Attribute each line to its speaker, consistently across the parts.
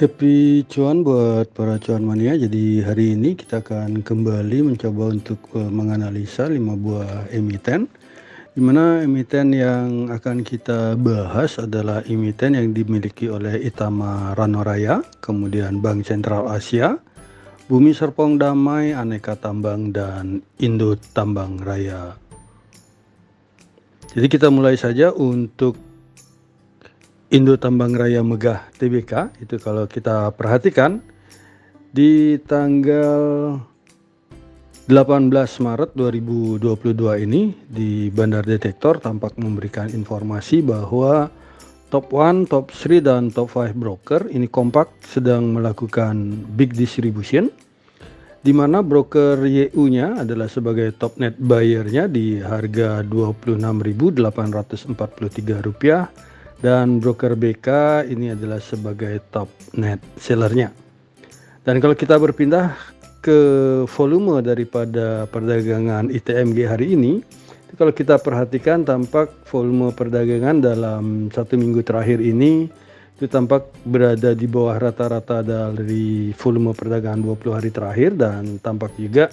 Speaker 1: Happy cuan buat para cuan mania. Jadi hari ini kita akan kembali mencoba untuk menganalisa 5 buah emiten, di mana emiten yang akan kita bahas adalah emiten yang dimiliki oleh Itama Ranoraya, kemudian Bank Sentral Asia, Bumi Serpong Damai, Aneka Tambang, dan Indo Tambang Raya. Jadi kita mulai saja untuk Indo Tambang Raya Megah Tbk. Itu kalau kita perhatikan di tanggal 18 Maret 2022 ini di Bandar Detektor tampak memberikan informasi bahwa top 1, top 3 dan top 5 broker ini kompak sedang melakukan big distribution, di mana broker YU-nya adalah sebagai top net buyer-nya di harga Rp26.843 dan broker BK ini adalah sebagai top net sellernya. Dan kalau kita berpindah ke volume daripada perdagangan ITMG hari ini, kalau kita perhatikan tampak volume perdagangan dalam 1 minggu terakhir ini itu tampak berada di bawah rata-rata dari volume perdagangan 20 hari terakhir, dan tampak juga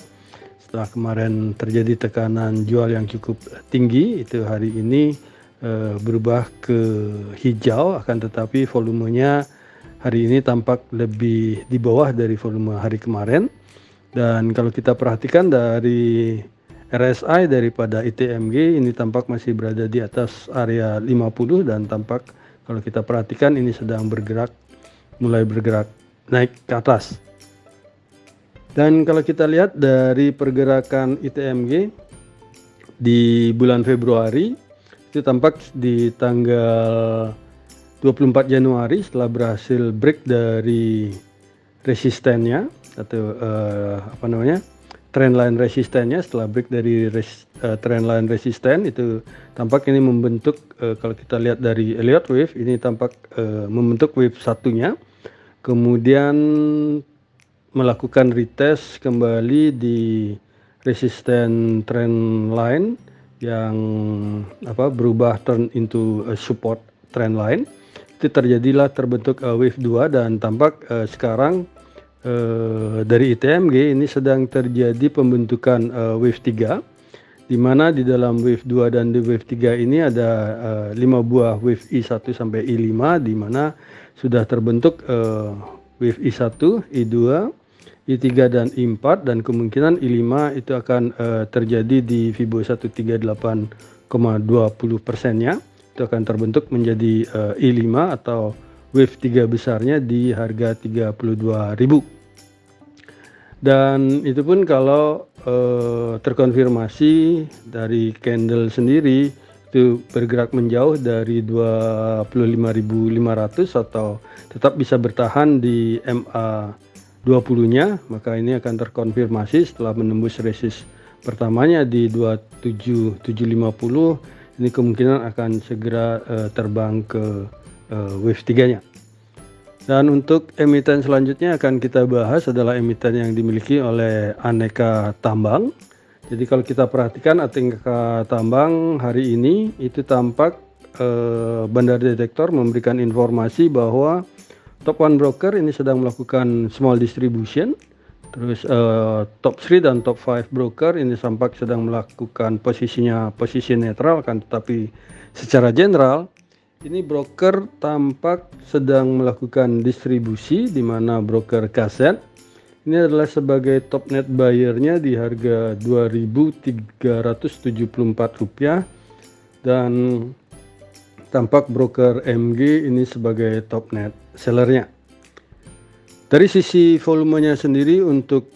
Speaker 1: setelah kemarin terjadi tekanan jual yang cukup tinggi, itu hari ini berubah ke hijau, akan tetapi volumenya hari ini tampak lebih di bawah dari volume hari kemarin. Dan kalau kita perhatikan dari RSI daripada ITMG ini tampak masih berada di atas area 50, dan tampak kalau kita perhatikan ini sedang mulai bergerak naik ke atas. Dan kalau kita lihat dari pergerakan ITMG di bulan Februari, itu tampak di tanggal 24 Januari setelah berhasil break dari resistennya atau trendline resistennya. Setelah break dari trendline resisten itu tampak ini membentuk, kalau kita lihat dari Elliott Wave ini tampak membentuk wave satunya, kemudian melakukan retest kembali di resisten trendline yang berubah turn into a support trend line. Itu terbentuk wave 2, dan tampak sekarang dari ITMG ini sedang terjadi pembentukan wave 3, di mana di dalam wave 2 dan di wave 3 ini ada 5 buah wave I1 sampai I5, di mana sudah terbentuk wave I1, I2, I3 dan I4, dan kemungkinan I5 itu akan terjadi di Fibo 138,20%-nya. Itu akan terbentuk menjadi I5 atau wave 3 besarnya di harga 32.000. Dan itu pun kalau terkonfirmasi dari candle sendiri itu bergerak menjauh dari 25.500 atau tetap bisa bertahan di MA 20-nya, maka ini akan terkonfirmasi setelah menembus resist pertamanya di 27.750. Ini kemungkinan akan segera terbang ke wave 3-nya. Dan untuk emiten selanjutnya akan kita bahas adalah emiten yang dimiliki oleh Aneka Tambang. Jadi kalau kita perhatikan Aneka Tambang hari ini itu tampak Bandar Detektor memberikan informasi bahwa top 1 broker ini sedang melakukan small distribution. Terus top 3 dan top 5 broker ini tampak sedang melakukan posisi netral, kan tetapi secara general ini broker tampak sedang melakukan distribusi, di mana broker Kaset ini adalah sebagai top net buyer-nya di harga Rp2.374, dan tampak broker MG ini sebagai top net sellernya. Dari sisi volumenya sendiri untuk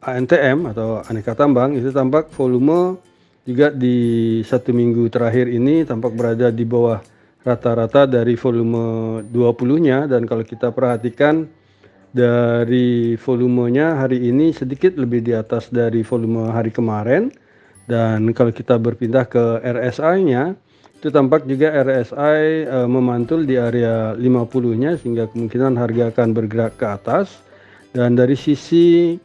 Speaker 1: ANTM atau Aneka Tambang itu tampak volume juga di 1 minggu terakhir ini tampak berada di bawah rata-rata dari volume 20-nya, dan kalau kita perhatikan dari volumenya hari ini sedikit lebih di atas dari volume hari kemarin. Dan kalau kita berpindah ke RSI-nya itu tampak juga RSI memantul di area 50-nya, sehingga kemungkinan harga akan bergerak ke atas. Dan dari sisi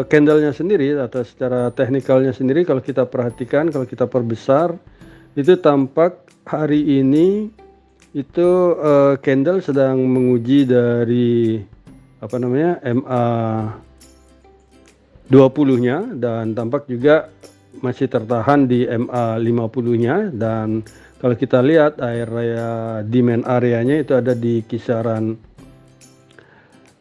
Speaker 1: candlenya sendiri atau secara teknikalnya sendiri, kalau kita perhatikan, kalau kita perbesar itu tampak hari ini itu candle sedang menguji dari MA 20-nya dan tampak juga masih tertahan di MA 50-nya. Dan kalau kita lihat area demand areanya itu ada di kisaran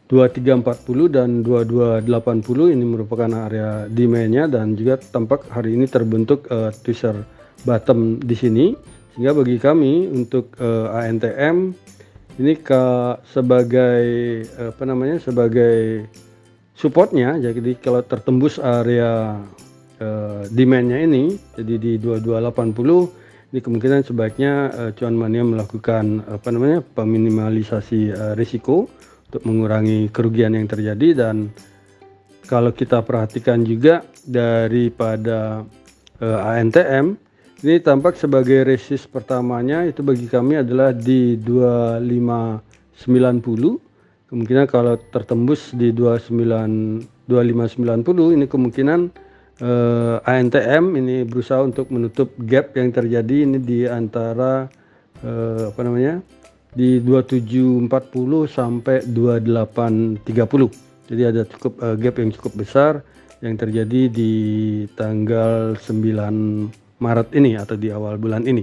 Speaker 1: 2340 dan 2280, ini merupakan area demandnya, dan juga tampak hari ini terbentuk tweezer bottom di sini, sehingga bagi kami untuk ANTM ini sebagai sebagai supportnya. Jadi kalau tertembus area demandnya ini, jadi di 2280, ini kemungkinan sebaiknya cuan mania melakukan peminimalisasi risiko untuk mengurangi kerugian yang terjadi. Dan kalau kita perhatikan juga daripada ANTM, ini tampak sebagai resist pertamanya itu bagi kami adalah di 2590. Kemungkinan kalau tertembus di 2590, ini kemungkinan ANTM ini berusaha untuk menutup gap yang terjadi ini di antara di 2740 sampai 2830. Jadi ada cukup gap yang cukup besar yang terjadi di tanggal 9 Maret ini atau di awal bulan ini.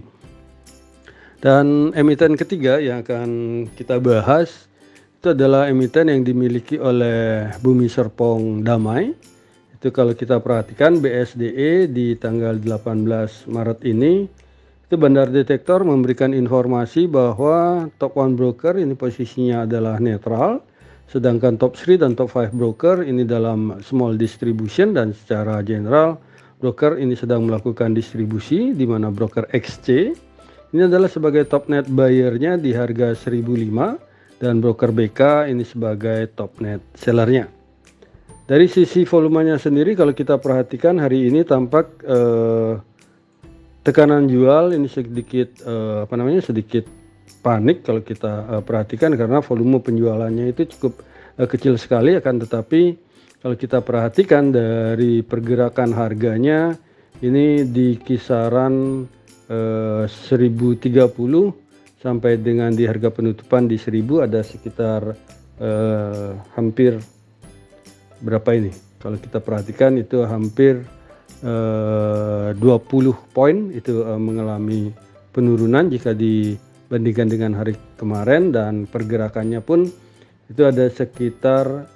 Speaker 1: Dan emiten ketiga yang akan kita bahas itu adalah emiten yang dimiliki oleh Bumi Serpong Damai. Itu kalau kita perhatikan BSDE di tanggal 18 Maret ini, itu Bandar Detektor memberikan informasi bahwa top 1 broker ini posisinya adalah netral, sedangkan top 3 dan top 5 broker ini dalam small distribution, dan secara general broker ini sedang melakukan distribusi, di mana broker XC ini adalah sebagai top net buyer-nya di harga 1005 dan broker BK ini sebagai top net sellernya. Dari sisi volumenya sendiri kalau kita perhatikan hari ini tampak tekanan jual ini sedikit sedikit panik kalau kita perhatikan, karena volume penjualannya itu cukup kecil sekali. Akan tetapi kalau kita perhatikan dari pergerakan harganya ini di kisaran 1030 sampai dengan di harga penutupan di 1000 ada sekitar hampir berapa ini, kalau kita perhatikan itu hampir 20 poin itu mengalami penurunan jika dibandingkan dengan hari kemarin. Dan pergerakannya pun itu ada sekitar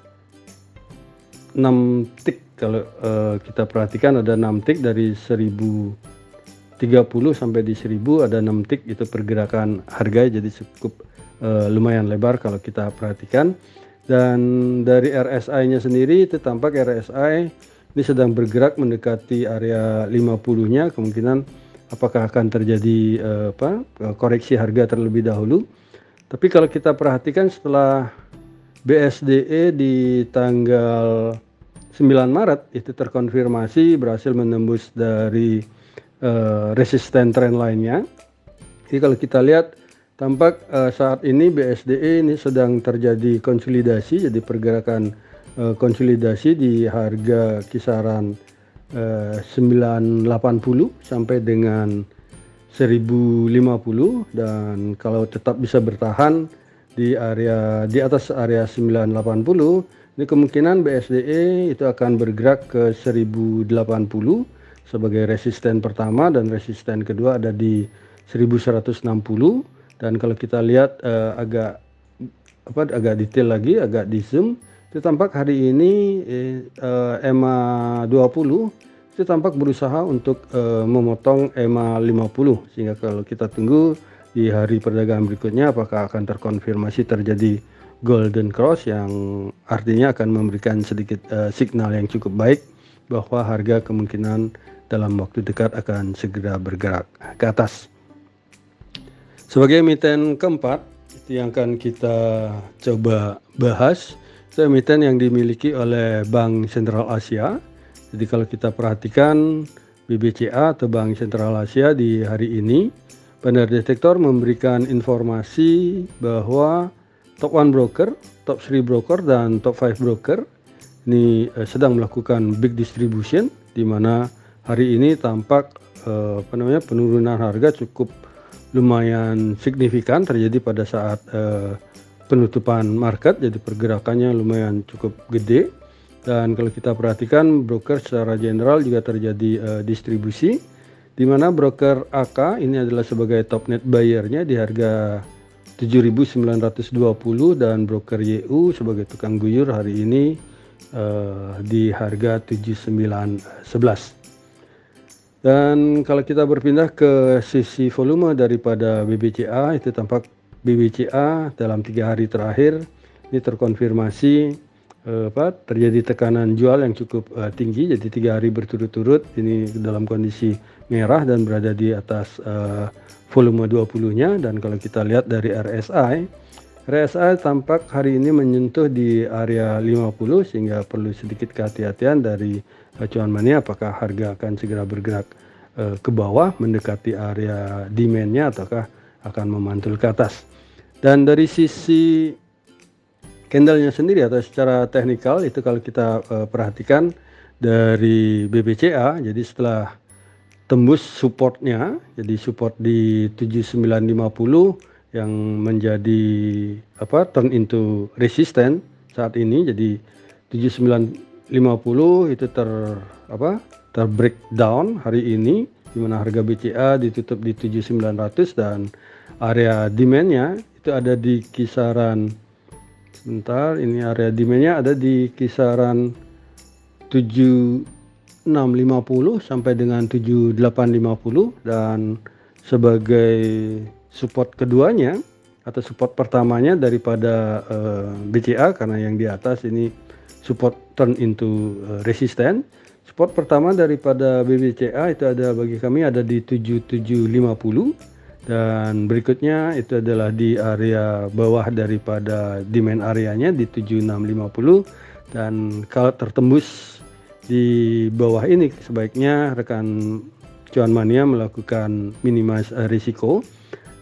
Speaker 1: 6 tick. Kalau kita perhatikan ada 6 tick dari 1030 sampai di 1000 ada 6 tick itu pergerakan harga, jadi cukup lumayan lebar kalau kita perhatikan. Dan dari RSI-nya sendiri itu tampak RSI ini sedang bergerak mendekati area 50-nya. Kemungkinan apakah akan terjadi koreksi harga terlebih dahulu. Tapi kalau kita perhatikan setelah BSDE di tanggal 9 Maret itu terkonfirmasi berhasil menembus dari resisten trend lainnya. Jadi kalau kita lihat tampak saat ini BSDE ini sedang terjadi konsolidasi, jadi pergerakan konsolidasi di harga kisaran 980 sampai dengan 1050. Dan kalau tetap bisa bertahan di atas area 980, ini kemungkinan BSDE itu akan bergerak ke 1080 sebagai resisten pertama, dan resisten kedua ada di 1160. Dan kalau kita lihat agak detail lagi, agak di zoom, itu tampak hari ini EMA 20 itu tampak berusaha untuk memotong EMA 50, sehingga kalau kita tunggu di hari perdagangan berikutnya apakah akan terkonfirmasi terjadi golden cross, yang artinya akan memberikan sedikit signal yang cukup baik bahwa harga kemungkinan dalam waktu dekat akan segera bergerak ke atas. Sebagai emiten keempat itu yang akan kita coba bahas, itu emiten yang dimiliki oleh Bank Sentral Asia. Jadi kalau kita perhatikan BBCA atau Bank Sentral Asia di hari ini, Bandar Detektor memberikan informasi bahwa top 1 broker, top 3 broker, dan top 5 broker ini sedang melakukan big distribution, di mana hari ini tampak penurunan harga cukup lumayan signifikan terjadi pada saat penutupan market, jadi pergerakannya lumayan cukup gede. Dan kalau kita perhatikan broker secara general juga terjadi distribusi, di mana broker AK ini adalah sebagai top net buyer-nya di harga 7.920 dan broker YU sebagai tukang guyur hari ini di harga 7.911. Dan kalau kita berpindah ke sisi volume daripada BBCA, itu tampak BBCA dalam 3 hari terakhir ini terkonfirmasi terjadi tekanan jual yang cukup tinggi, jadi 3 hari berturut-turut ini dalam kondisi merah dan berada di atas volume 20-nya. Dan kalau kita lihat dari RSI tampak hari ini menyentuh di area 50, sehingga perlu sedikit kehati-hatian dari acuan mania apakah harga akan segera bergerak ke bawah mendekati area demand-nya ataukah akan memantul ke atas. Dan dari sisi candle-nya sendiri atau secara teknikal itu kalau kita perhatikan dari BBCA, jadi setelah tembus supportnya, jadi support di 7950 yang menjadi turn into resistance saat ini, jadi 7950 itu breakdown hari ini, di mana harga BCA ditutup di 7900 dan area demand-nya itu ada di kisaran area demand-nya ada di kisaran 7650 sampai dengan 7850, dan sebagai support keduanya atau support pertamanya daripada BCA, karena yang di atas ini support turn into resistance. Support pertama daripada BBCA itu ada bagi kami ada di 7750, dan berikutnya itu adalah di area bawah daripada demand areanya di 7650. Dan kalau tertembus di bawah ini sebaiknya rekan cuan mania melakukan minimize risiko.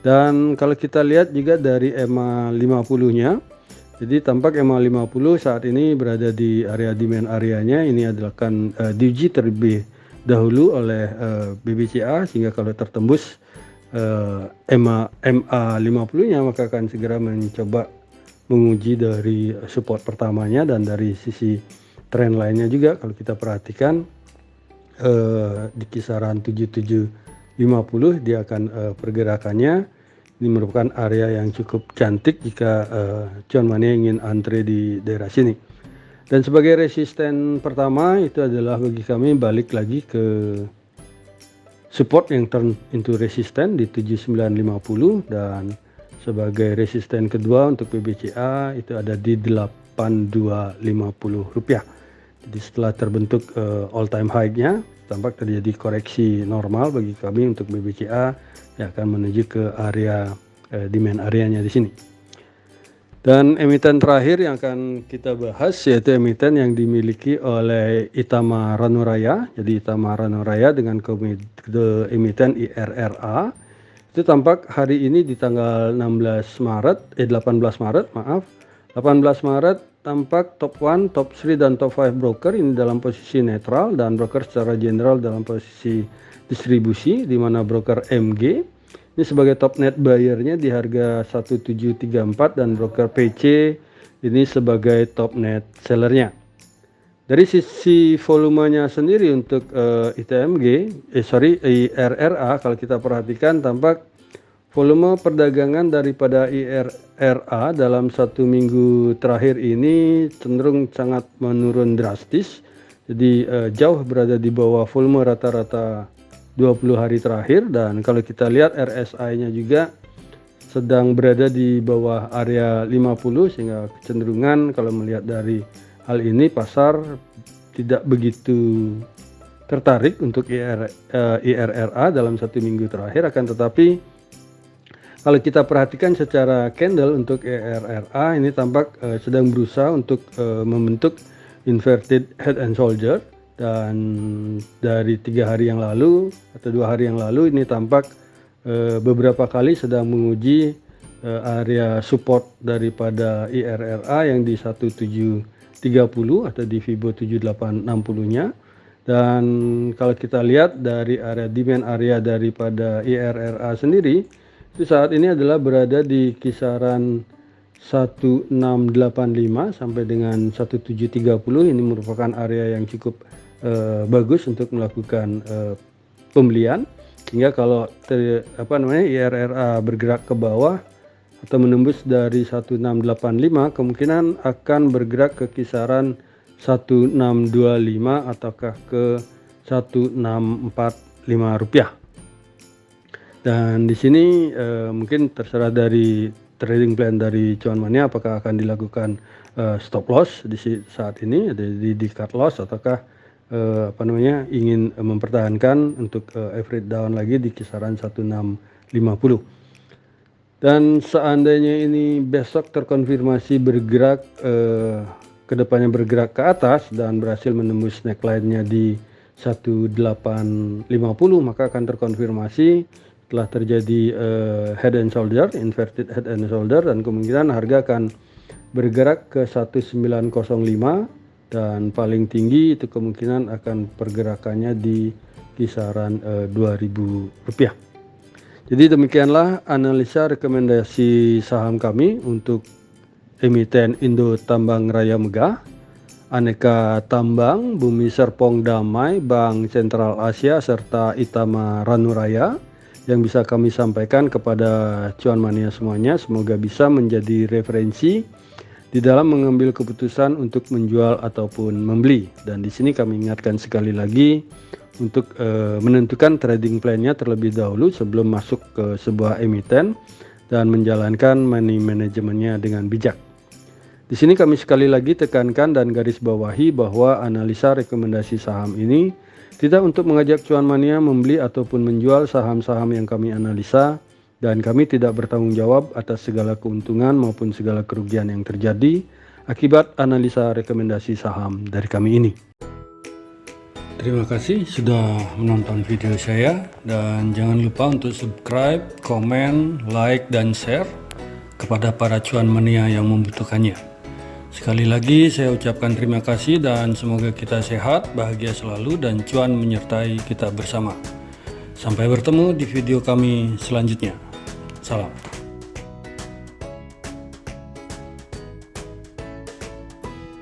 Speaker 1: Dan kalau kita lihat juga dari EMA 50-nya, jadi tampak EMA 50 saat ini berada di area demand areanya, ini adalah kan diuji terlebih dahulu oleh BBCA, sehingga kalau tertembus MA 50-nya maka akan segera mencoba menguji dari support pertamanya. Dan dari sisi tren lainnya juga kalau kita perhatikan di kisaran 7750 dia akan pergerakannya. Ini merupakan area yang cukup cantik jika cuan mania ingin antre di daerah sini. Dan sebagai resisten pertama itu adalah bagi kami balik lagi ke support yang turn into resistance di 7950, dan sebagai resisten kedua untuk BBCA itu ada di 8250 rupiah. Jadi setelah terbentuk all time high-nya tampak terjadi koreksi normal bagi kami untuk BBCA yang akan menuju ke area demand areanya di sini. Dan emiten terakhir yang akan kita bahas yaitu emiten yang dimiliki oleh Itama Ranuraya. Jadi Itama Ranuraya dengan kode emiten IRRA itu tampak hari ini di tanggal 18 Maret tampak top 1, top 3 dan top 5 broker ini dalam posisi netral, dan broker secara general dalam posisi distribusi, di mana broker MG ini sebagai top net buyer-nya di harga 1734 dan broker PC ini sebagai top net seller-nya. Dari sisi volumenya sendiri untuk IRRA kalau kita perhatikan tampak volume perdagangan daripada IRRA dalam 1 minggu terakhir ini cenderung sangat menurun drastis. Jadi jauh berada di bawah volume rata-rata 20 hari terakhir. Dan kalau kita lihat RSI-nya juga sedang berada di bawah area 50, sehingga kecenderungan kalau melihat dari hal ini pasar tidak begitu tertarik untuk IRRA dalam 1 minggu terakhir. Akan tetapi kalau kita perhatikan secara candle untuk IRRA ini tampak sedang berusaha untuk membentuk inverted head and shoulder. Dan dari 3 hari yang lalu atau 2 hari yang lalu ini tampak beberapa kali sedang menguji area support daripada IRRA yang di 1730 atau di Fibo 7860-nya. Dan kalau kita lihat dari area demand area daripada IRRA sendiri itu saat ini adalah berada di kisaran 1685 sampai dengan 1730. Ini merupakan area yang cukup bagus untuk melakukan pembelian, hingga kalau IRRA bergerak ke bawah atau menembus dari 1685, kemungkinan akan bergerak ke kisaran 1625 ataukah ke 1645 rupiah. Dan di sini mungkin terserah dari trading plan dari Cuan Mania, apakah akan dilakukan stop loss di saat ini, di cut loss, ataukah ingin mempertahankan untuk average down lagi di kisaran 1650. Dan seandainya ini besok terkonfirmasi bergerak kedepannya bergerak ke atas dan berhasil menembus neckline-nya di 1850, maka akan terkonfirmasi telah terjadi head and shoulder, inverted head and shoulder, dan kemungkinan harga akan bergerak ke 1905, dan paling tinggi itu kemungkinan akan pergerakannya di kisaran 2000 rupiah. Jadi demikianlah analisa rekomendasi saham kami untuk emiten Indo Tambang Raya Megah, Aneka Tambang, Bumi Serpong Damai, Bank Sentral Asia, serta Itama Ranuraya yang bisa kami sampaikan kepada Cuan Mania semuanya. Semoga bisa menjadi referensi di dalam mengambil keputusan untuk menjual ataupun membeli. Dan di sini kami ingatkan sekali lagi untuk menentukan trading plan-nya terlebih dahulu sebelum masuk ke sebuah emiten dan menjalankan money manajemennya dengan bijak. Di sini kami sekali lagi tekankan dan garis bawahi bahwa analisa rekomendasi saham ini tidak untuk mengajak Cuan Mania membeli ataupun menjual saham-saham yang kami analisa, dan kami tidak bertanggung jawab atas segala keuntungan maupun segala kerugian yang terjadi akibat analisa rekomendasi saham dari kami ini. Terima kasih sudah menonton video saya, dan jangan lupa untuk subscribe, komen, like, dan share kepada para Cuan Mania yang membutuhkannya. Sekali lagi saya ucapkan terima kasih dan semoga kita sehat, bahagia selalu, dan cuan menyertai kita bersama. Sampai bertemu di video kami selanjutnya. Salam.